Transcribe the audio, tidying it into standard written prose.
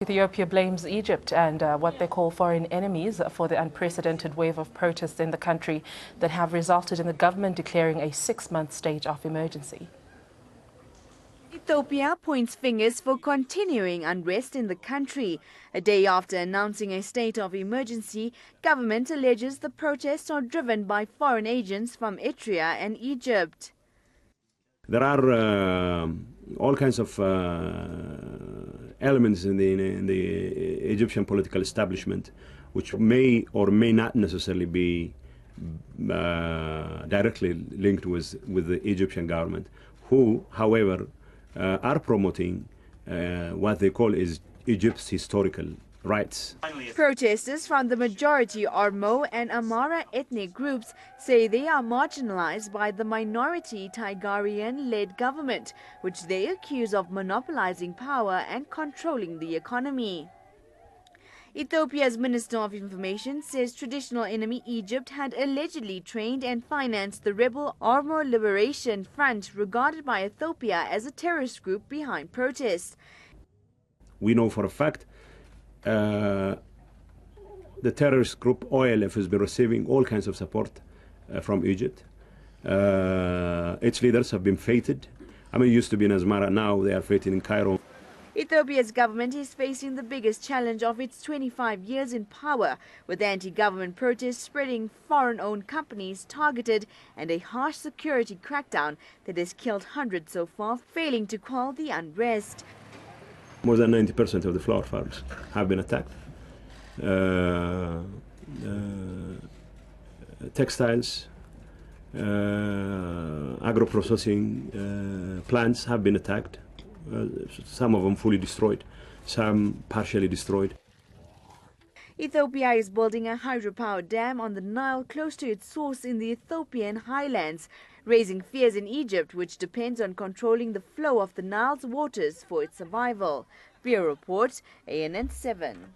Ethiopia blames Egypt and what they call foreign enemies for the unprecedented wave of protests in the country that have resulted in the government declaring a 6-month state of emergency. Ethiopia points fingers for continuing unrest in the country. A day after announcing a state of emergency, government alleges the protests are driven by foreign agents from Eritrea and Egypt. There are all kinds of elements in the Egyptian political establishment which may or may not necessarily be directly linked with the Egyptian government, who, however, are promoting what they call is Egypt's historical rights. Protesters from the majority Oromo and Amhara ethnic groups say they are marginalized by the minority Tigerian-led government, which they accuse of monopolizing power and controlling the economy. Ethiopia's Minister of Information says traditional enemy Egypt had allegedly trained and financed the rebel Oromo Liberation Front, regarded by Ethiopia as a terrorist group behind protests. We know for a fact the terrorist group OLF has been receiving all kinds of support from Egypt. Its leaders have been feted. I mean, it used to be in Asmara, now they are feted in Cairo. Ethiopia's government is facing the biggest challenge of its 25 years in power, with anti-government protests spreading, foreign-owned companies targeted, and a harsh security crackdown that has killed hundreds so far, failing to quell the unrest. More than 90% of the flower farms have been attacked. Textiles, agro-processing plants have been attacked. Some of them fully destroyed, some partially destroyed. Ethiopia is building a hydropower dam on the Nile close to its source in the Ethiopian highlands, raising fears in Egypt, which depends on controlling the flow of the Nile's waters for its survival. Bureau Report, ANN 7.